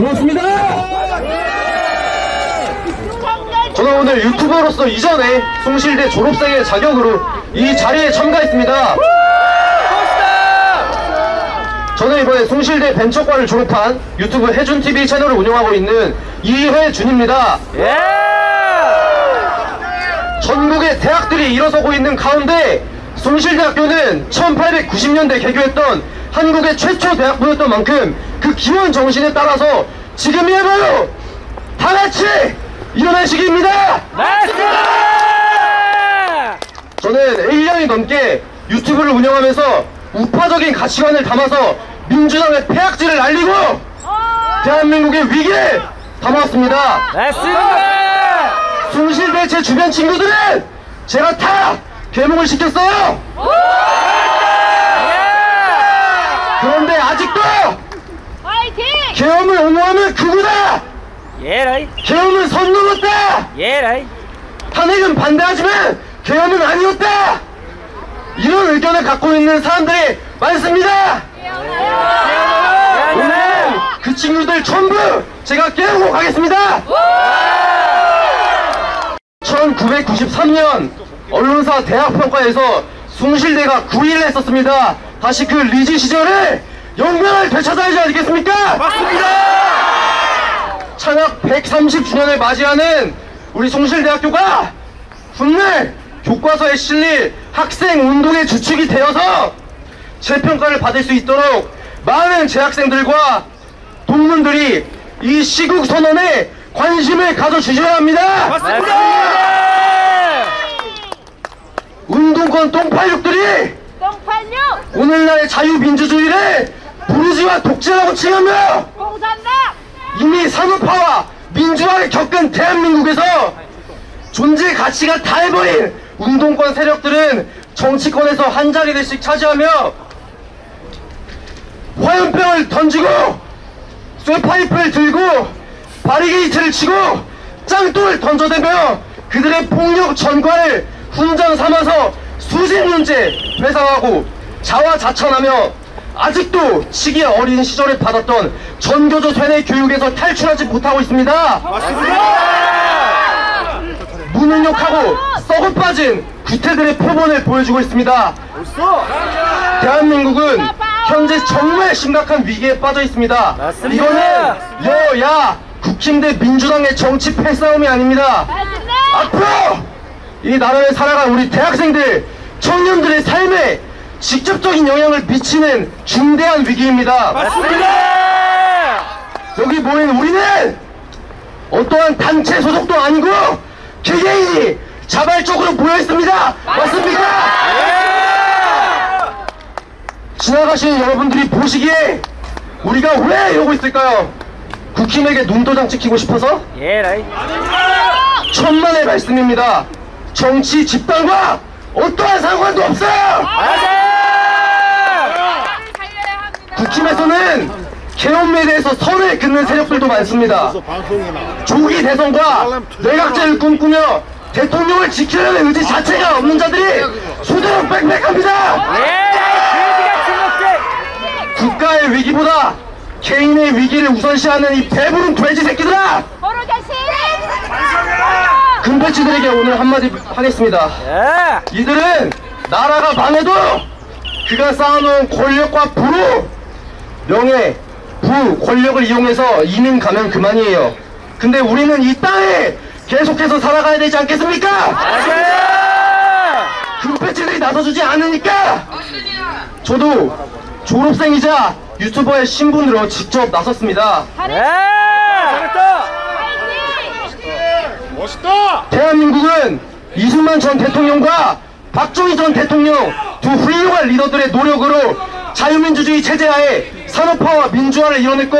고맙습니다. 저는 오늘 유튜버로서 이전에 숭실대 졸업생의 자격으로 이 자리에 참가했습니다. 저는 이번에 숭실대 벤처과를 졸업한 유튜브 해준TV 채널을 운영하고 있는 이회준입니다. 전국의 대학들이 일어서고 있는 가운데 숭실대학교는 1890년대 개교했던 한국의 최초 대학부였던 만큼 그 기원 정신에 따라서 지금이야말로 다같이 일어날 시기입니다. 맞습니다. 저는 1년이 넘게 유튜브를 운영하면서 우파적인 가치관을 담아서 민주당의 폐악질을 날리고 대한민국의 위기를 담아왔습니다. 맞습니다. 숭실대 제 주변 친구들은 제가 다 계몽을 시켰어요. 그런데 아직도 계엄을 옹호하면 극우다. 예라이. 계엄은 선 넘었다. 예라이. 탄핵은 반대하지만 계엄은 아니었다. 이런 의견을 갖고 있는 사람들이 많습니다. 오늘 그 친구들 전부 제가 깨우고 가겠습니다. 1993년 언론사 대학평가에서 숭실대가 9위를 했었습니다. 다시 그 리즈 시절을 영광을 되찾아야지 않겠습니까? 맞습니다. 창학 130주년을 맞이하는 우리 숭실대학교가 훗날 교과서에 실릴 학생 운동의 주축이 되어서 재평가를 받을 수 있도록 많은 재학생들과 동문들이 이 시국선언에 관심을 가져주셔야 합니다. 맞습니다. 운동권 똥팔육들이 오늘날의 자유민주주의를 부르주아 독재라고 칭하며 이미 산업화와 민주화를 겪은 대한민국에서 존재 가치가 다 해버린 운동권 세력들은 정치권에서 한 자리씩 차지하며 화염병을 던지고 쇠파이프를 들고 바리게이트를 치고 짱돌을 던져대며 그들의 폭력 전과를 훈장 삼아서 수직 문제 회상하고 자화자찬하며 아직도 시기에 어린 시절에 받았던 전교조 세뇌 교육에서 탈출하지 못하고 있습니다. 맞습니다. 무능력하고 썩어빠진 구태들의 표본을 보여주고 있습니다. 대한민국은 현재 정말 심각한 위기에 빠져 있습니다. 맞습니다. 이거는 여야 국힘 대 민주당의 정치 패싸움이 아닙니다. 앞으로 이 나라를 살아갈 우리 대학생들, 청년들의 삶에 직접적인 영향을 미치는 중대한 위기입니다. 맞습니다. 여기 모인 우리는 어떠한 단체 소속도 아니고 개개인이 자발적으로 모여있습니다. 맞습니까? 지나가시는 여러분들이 보시기에 우리가 왜 이러고 있을까요? 국힘에게 눈도장 찍히고 싶어서? 예라이. 천만의 말씀입니다. 정치 집단과 어떠한 상관도 없어요. 맞아요. 국힘에서는 계엄에 대해서 선을 긋는 세력들도 많습니다. 조기 대선과 내각제를 꿈꾸며 대통령을 지키려는 의지 자체가 없는 자들이 수두룩 빽빽합니다. 국가의 위기보다 개인의 위기를 우선시하는 이 배부른 돼지 새끼들아! 금배치들에게 오늘 한마디 하겠습니다. 이들은 나라가 망해도 그가 쌓아놓은 권력과 부로 명예, 부, 권력을 이용해서 이민 가면 그만이에요. 근데 우리는 이 땅에 계속해서 살아가야 되지 않겠습니까? 금배치들이 나서주지 않으니까 저도 졸업생이자 유튜버의 신분으로 직접 나섰습니다. 멋있다! 대한민국은 이승만 전 대통령과 박정희 전 대통령 두 훌륭한 리더들의 노력으로 자유민주주의 체제하에 산업화와 민주화를 이뤄냈고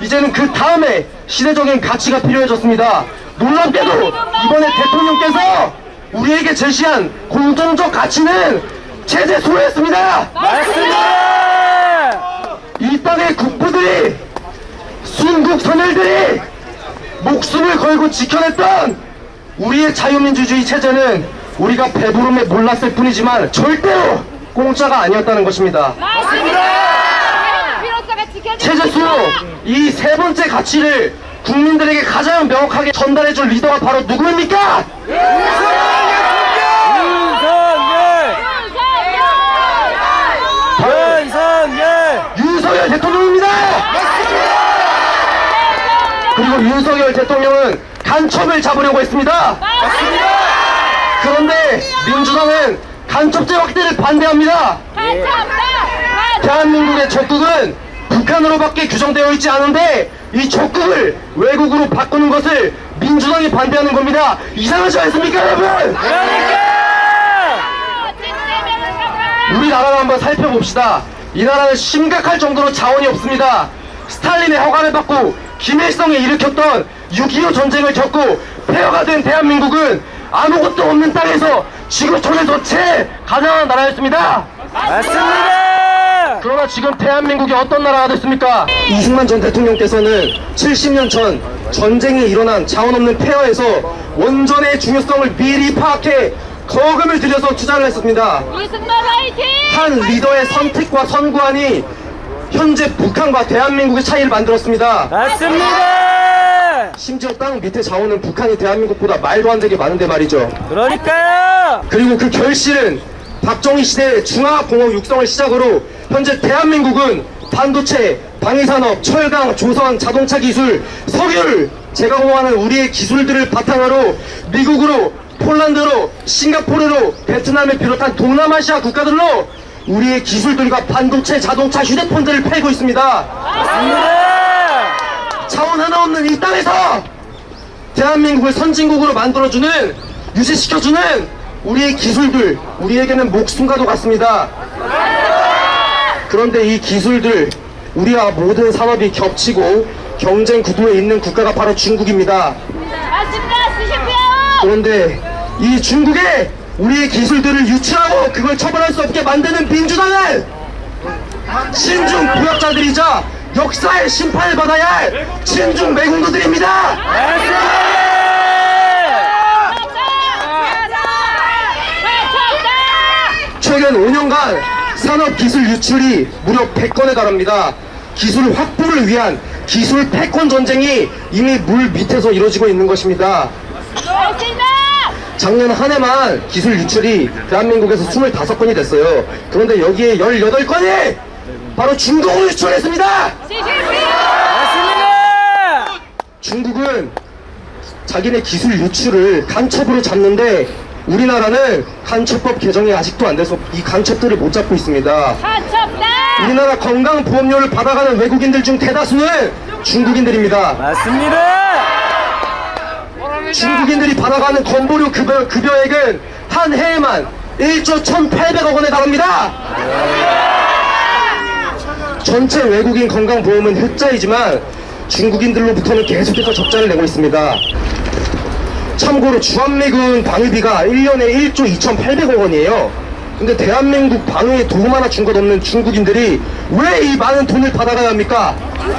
이제는 그 다음에 시대적인 가치가 필요해졌습니다. 놀랍게도 이번에 대통령께서 우리에게 제시한 공정적 가치는 체제 소외였습니다. 맞습니다! 이 땅의 국부들이 순국 선열들이 목숨을 걸고 지켜냈던 우리의 자유민주주의 체제는 우리가 배부름에 몰랐을 뿐이지만 절대로 공짜가 아니었다는 것입니다. 맞습니다. 필요성을 지켜내야 최재수, 이 세 번째 가치를 국민들에게 가장 명확하게 전달해줄 리더가 바로 누구입니까? 윤석열 대통령입니다. 그리고 윤석열 대통령은 간첩을 잡으려고 했습니다. 그런데 민주당은 간첩죄 확대를 반대합니다. 대한민국의 적국은 북한으로밖에 규정되어 있지 않은데 이 적국을 외국으로 바꾸는 것을 민주당이 반대하는 겁니다. 이상하지 않습니까, 여러분? 우리나라를 한번 살펴봅시다. 이 나라는 심각할 정도로 자원이 없습니다. 스탈린의 허가를 받고 김일성이 일으켰던 6.25 전쟁을 겪고 폐허가 된 대한민국은 아무것도 없는 땅에서 지구촌에서 제일 가난한 나라였습니다. 맞습니다. 그러나 지금 대한민국이 어떤 나라가 됐습니까? 이승만 전 대통령께서는 70년 전 전쟁이 일어난 자원 없는 폐허에서 원전의 중요성을 미리 파악해 거금을 들여서 투자를 했습니다. 이승만 화이팅! 한 리더의 선택과 선구안이 현재 북한과 대한민국의 차이를 만들었습니다. 맞습니다. 심지어 땅 밑에 자원은 북한이 대한민국보다 말도 안 되게 많은데 말이죠. 그러니까요. 그리고 그 결실은 박정희 시대의 중화공업 육성을 시작으로 현재 대한민국은 반도체, 방위산업, 철강, 조선, 자동차 기술, 석유를 제공하는 우리의 기술들을 바탕으로 미국으로, 폴란드로, 싱가포르로, 베트남을 비롯한 동남아시아 국가들로 우리의 기술들과 반도체, 자동차, 휴대폰들을 팔고 있습니다. 맞습니다. 자원 하나 없는 이 땅에서 대한민국을 선진국으로 만들어주는, 유지시켜주는 우리의 기술들, 우리에게는 목숨과도 같습니다. 그런데 이 기술들, 우리와 모든 산업이 겹치고 경쟁 구도에 있는 국가가 바로 중국입니다. 맞습니다. 쓰시고요. 그런데 이 중국에 우리의 기술들을 유출하고 그걸 처벌할 수 없게 만드는 민주당은 친중 부역자들이자 역사의 심판을 받아야 할 친중 매국노들입니다. 최근 5년간 산업기술 유출이 무려 100건에 달합니다. 기술 확보를 위한 기술 패권 전쟁이 이미 물 밑에서 이루어지고 있는 것입니다. 작년 한 해만 기술 유출이 대한민국에서 25건이 됐어요. 그런데 여기에 18건이 바로 중국으로 유출했습니다. 맞습니다. 중국은 자기네 기술 유출을 간첩으로 잡는데 우리나라는 간첩법 개정이 아직도 안 돼서 이 간첩들을 못 잡고 있습니다. 우리나라 건강보험료를 받아가는 외국인들 중 대다수는 중국인들입니다. 맞습니다. 중국인들이 받아가는 건보료 급여액은 한 해에만 1조 1,800억 원에 달합니다. 전체 외국인 건강보험은 흑자이지만 중국인들로부터는 계속해서 적자를 내고 있습니다. 참고로 주한미군 방위비가 1년에 1조 2,800억 원이에요. 근데 대한민국 방위에 도움 하나 준 것 없는 중국인들이 왜 이 많은 돈을 받아가야 합니까? 말도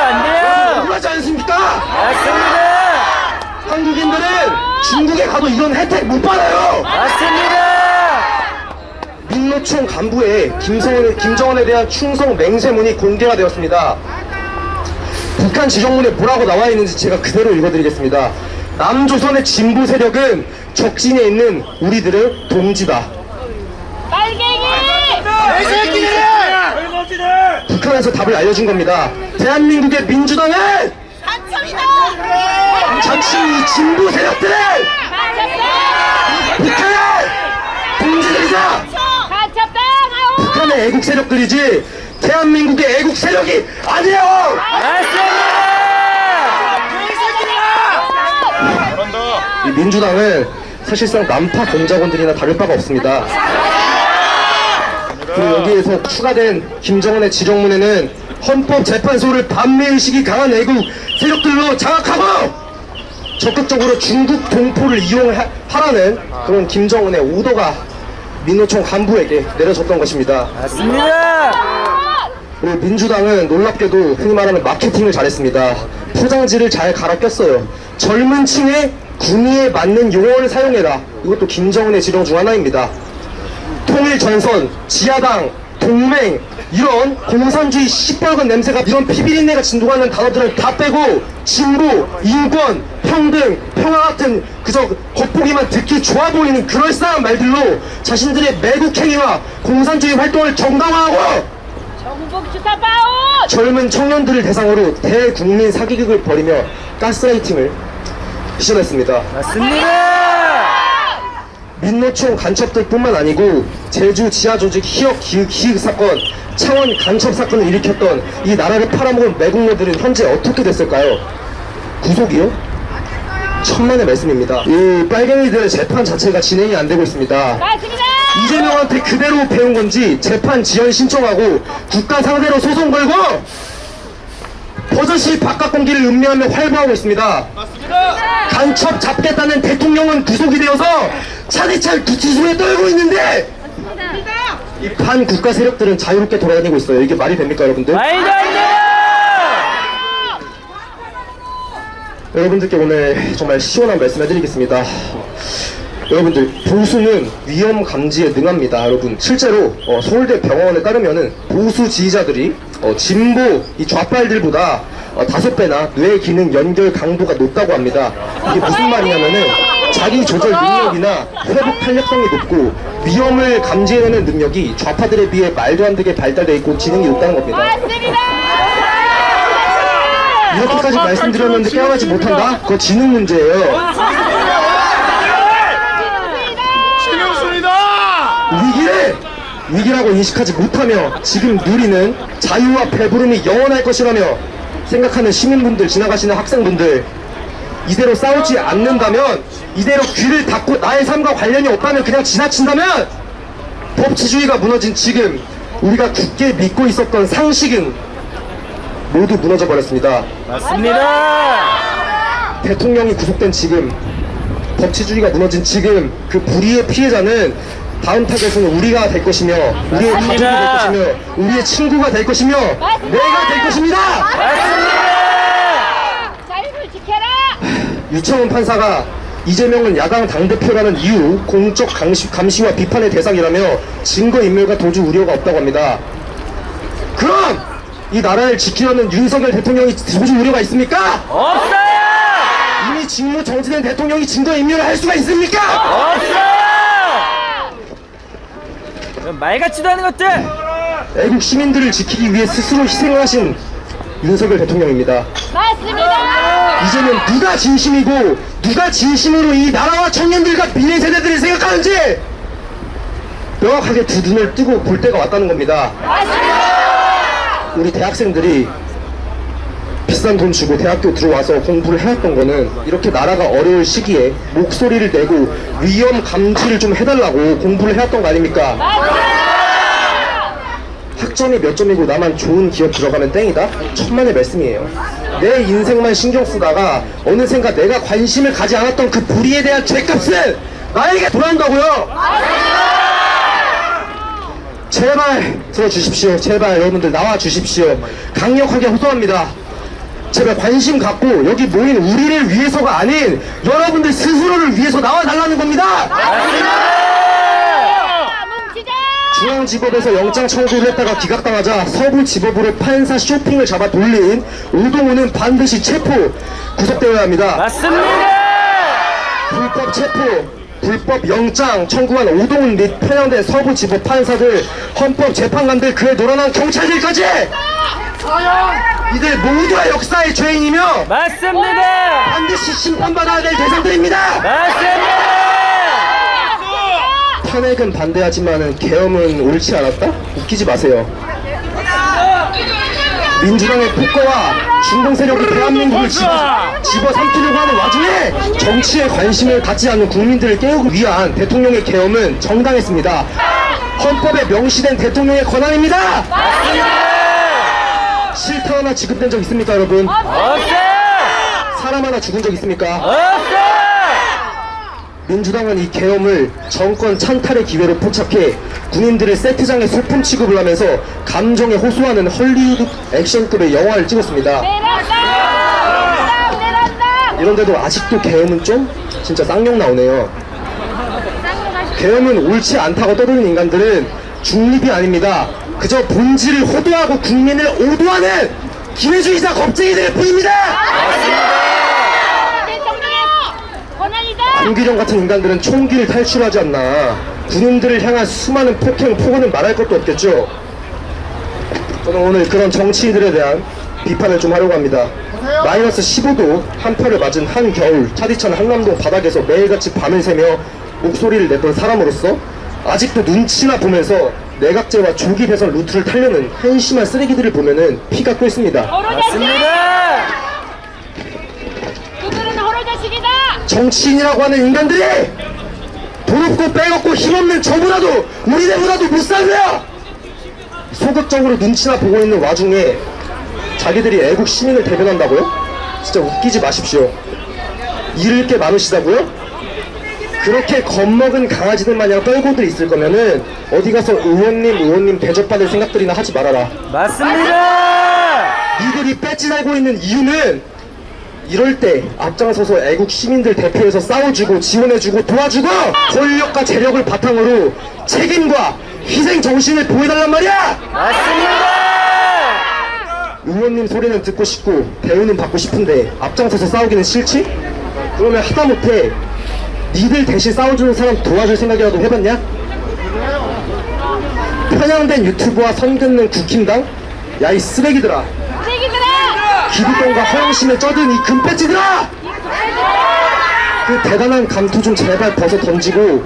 안 돼요. 억울하지 않습니까? 맞습니다. 한국인들은 중국에 가도 이런 혜택 못 받아요. 맞습니다. 민노총 간부의 김정은에 대한 충성 맹세문이 공개가 되었습니다. 북한 지정문에 뭐라고 나와 있는지 제가 그대로 읽어드리겠습니다. 남조선의 진보 세력은 적진에 있는 우리들의 동지다. 북한에서 답을 알려준 겁니다. 대한민국의 민주당은 자칭 이 진보 세력들은 북한의 동지들이자 북한의 애국 세력들이지 대한민국의 애국 세력이 아니에요. 이 민주당은 사실상 난파 공작원들이나 다를 바가 없습니다. 그리고 여기에서 추가된 김정은의 지령문에는 헌법재판소를 반미의식이 강한 애국 세력들로 장악하고 적극적으로 중국 동포를 이용하라는 그런 김정은의 오더가 민노총 간부에게 내려졌던 것입니다. 맞습니다. 그리고 민주당은 놀랍게도 흔히 말하는 마케팅을 잘했습니다. 포장지를 잘 갈아 꼈어요. 젊은 층의 구미에 맞는 용어를 사용해라. 이것도 김정은의 지령 중 하나입니다. 통일전선, 지하당, 동맹 이런 공산주의 시뻘건 냄새가 이런 피비린내가 진동하는 단어들은 다 빼고 진보, 인권, 평등, 평화 같은 그저 겉보기만 듣기 좋아 보이는 그럴싸한 말들로 자신들의 매국행위와 공산주의 활동을 정당화하고 정복 주사 바오. 젊은 청년들을 대상으로 대국민 사기극을 벌이며 가스라이팅을 시전했습니다. 맞습니다. 민노총 간첩들 뿐만 아니고 제주 지하조직 희역 기획 사건, 창원 간첩 사건을 일으켰던 이 나라를 팔아먹은 매국노들은 현재 어떻게 됐을까요? 구속이요? 천만의 말씀입니다. 이 빨갱이들의 재판 자체가 진행이 안 되고 있습니다. 맞습니다. 이재명한테 그대로 배운 건지 재판 지연 신청하고 국가 상대로 소송 걸고 버젓이 바깥 공기를 음미하며 활보하고 있습니다. 간첩 잡겠다는 대통령은 구속이 되어서 차디찬 구치소에 떨고 있는데 이 반국가 세력들은 자유롭게 돌아다니고 있어요. 이게 말이 됩니까, 여러분들? 말도 안 돼요. 여러분들께 오늘 정말 시원한 말씀 해드리겠습니다. 여러분들, 보수는 위험 감지에 능합니다. 여러분, 실제로 서울대 병원에 따르면은 보수 지지자들이 진보 이 좌빨들보다 5배나 뇌 기능 연결 강도가 높다고 합니다. 이게 무슨 말이냐면은 자기 조절 능력이나 회복 탄력성이 높고 위험을 감지해내는 능력이 좌파들에 비해 말도 안 되게 발달되어 있고 지능이 높다는 겁니다. 맞습니다. 이렇게까지 말씀드렸는데 깨어나지 못한다? 그거 지능 문제예요. 위기라고 인식하지 못하며 지금 누리는 자유와 배부름이 영원할 것이라며 생각하는 시민분들, 지나가시는 학생분들, 이대로 싸우지 않는다면, 이대로 귀를 닫고 나의 삶과 관련이 없다면 그냥 지나친다면 법치주의가 무너진 지금 우리가 굳게 믿고 있었던 상식은 모두 무너져 버렸습니다. 맞습니다. 대통령이 구속된 지금, 법치주의가 무너진 지금 그 불의의 피해자는 다음 타겟은 우리가 될 것이며 우리의 가족이 될 것이며 우리의 친구가 될 것이며 내가 될 것입니다. 자유를 지켜라. 유창훈 판사가 이재명은 야당 당대표라는 이유 공적 감시와 비판의 대상이라며 증거인멸과 도주 우려가 없다고 합니다. 그럼 이 나라를 지키려는 윤석열 대통령이 도주 우려가 있습니까? 없어요. 이미 직무 정지된 대통령이 증거인멸을 할 수가 있습니까? 없어요. 말 같지도 않은 것들. 애국 시민들을 지키기 위해 스스로 희생을 하신 윤석열 대통령입니다. 맞습니다. 이제는 누가 진심이고 누가 진심으로 이 나라와 청년들과 미래 세대들을 생각하는지 명확하게 두 눈을 뜨고 볼 때가 왔다는 겁니다. 맞습니다. 우리 대학생들이 비싼 돈 주고 대학교 들어와서 공부를 해왔던 거는 이렇게 나라가 어려울 시기에 목소리를 내고 위험 감지를 좀 해달라고 공부를 해왔던 거 아닙니까? 맞습니다. 학점이 몇 점이고 나만 좋은 기업 들어가면 땡이다? 천만의 말씀이에요. 내 인생만 신경 쓰다가 어느샌가 내가 관심을 가지 않았던 그 불의에 대한 죄값은 나에게 돌아온다고요. 제발 들어주십시오. 제발 여러분들 나와주십시오. 강력하게 호소합니다. 제발 관심 갖고 여기 모인 우리를 위해서가 아닌 여러분들 스스로를 위해서 나와달라는 겁니다. 뭉치자. 중앙지법에서 영장 청구를 했다가 기각당하자 서부지법으로 판사 쇼핑을 잡아 돌린 오동훈은 반드시 체포, 구속되어야 합니다. 맞습니다. 불법 체포, 불법 영장 청구한 오동훈 및 편향된 서부지법 판사들, 헌법재판관들, 그에 놀아난 경찰들까지 이들 모두가 역사의 죄인이며 맞습니다. 반드시 심판받아야 될 대상들입니다. 맞습니다. 탄핵은 반대하지만은 계엄은 옳지 않았다? 웃기지 마세요. 민주당의 폭거와 중동 세력이 대한민국을 집어삼키려고 하는 와중에 정치에 관심을 갖지 않는 국민들을 깨우기 위한 대통령의 계엄은 정당했습니다. 헌법에 명시된 대통령의 권한입니다. 실타 하나 지급된 적 있습니까, 여러분? 없어요. 사람 하나 죽은 적 있습니까? 없어요. 민주당은 이 계엄을 정권 찬탈의 기회로 포착해 군인들의 세트장에 소품 취급을 하면서 감정에 호소하는 헐리우드 액션급의 영화를 찍었습니다. 이런데도 아직도 계엄은 좀 진짜 쌍욕 나오네요. 계엄은 옳지 않다고 떠드는 인간들은 중립이 아닙니다. 그저 본질을 호도하고 국민을 오도하는 기회주의자 겁쟁이들 뿐입니다. 대통령 권한이다. 안기령 같은 인간들은 총기를 탈출하지 않나. 군인들을 향한 수많은 폭행, 폭언은 말할 것도 없겠죠. 저는 오늘 그런 정치인들에 대한 비판을 좀 하려고 합니다. 마이너스 15도 한파를 맞은 한겨울 차디찬 한남동 바닥에서 매일같이 밤을 새며 목소리를 냈던 사람으로서 아직도 눈치나 보면서 내각제와 조기 배선 루트를 타려는 한심한 쓰레기들을 보면은 피가 끓습니다. 맞습니다. 그들은 호로자식이다. 정치인이라고 하는 인간들이 부럽고 빼먹고 힘없는 저보다도 우리네보다도 못 살고요. 소극적으로 눈치나 보고 있는 와중에 자기들이 애국 시민을 대변한다고요? 진짜 웃기지 마십시오. 잃을 게 많으시다고요? 그렇게 겁먹은 강아지들 마냥 떨고들 있을 거면은 어디 가서 의원님 대접받을 생각들이나 하지 말아라. 맞습니다. 니들이 배지 달고 있는 이유는 이럴 때 앞장서서 애국 시민들 대표해서 싸워주고 지원해주고 도와주고 권력과 재력을 바탕으로 책임과 희생 정신을 보여달란 말이야. 맞습니다. 의원님 소리는 듣고 싶고 대우는 받고 싶은데 앞장서서 싸우기는 싫지? 그러면 하다못해 니들 대신 싸워주는 사람 도와줄 생각이라도 해봤냐? 편향된 유튜브와 선 긋는 국힘당? 야 이 쓰레기들아, 쓰레기들아. 기득권과 허영심에 쩌든 이 금배지들아! 그 대단한 감투 좀 제발 벗어 던지고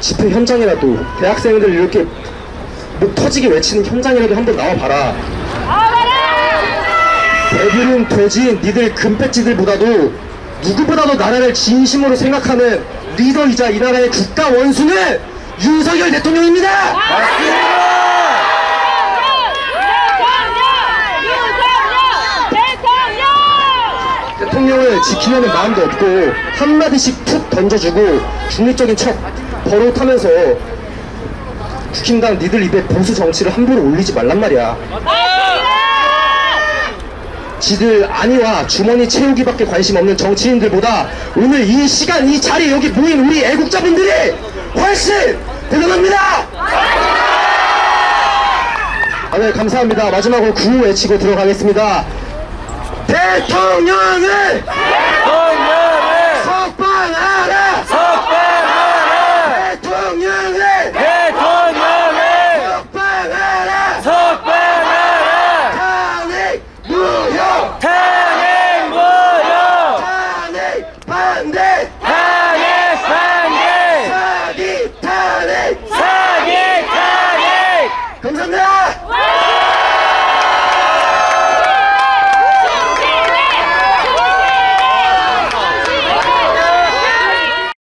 집회 현장이라도 대학생들 이렇게 목 터지게 외치는 현장이라도 한번 나와봐라. 대들은 돼지인 니들 금배지들보다도 누구보다도 나라를 진심으로 생각하는 리더이자 이 나라의 국가 원수는 윤석열 대통령입니다. 대통령을 지키려는 마음도 없고 한마디씩 툭 던져주고 중립적인 척 버릇하면서 국힘당 니들 입에 보수 정치를 함부로 올리지 말란 말이야. 지들 안위와 주머니 채우기밖에 관심 없는 정치인들보다 오늘 이 시간 이 자리에 여기 모인 우리 애국자분들이 훨씬 대단합니다. 네, 감사합니다. 마지막으로 구호 외치고 들어가겠습니다. 대통령을 석방하라! 석방하라. 대통령을 석방하라! 석방하라. 탄핵 무효! 탄핵 무효. 탄핵 반대! 탄핵 반대. 사기 탄핵! 사기 탄핵. 감사합니다.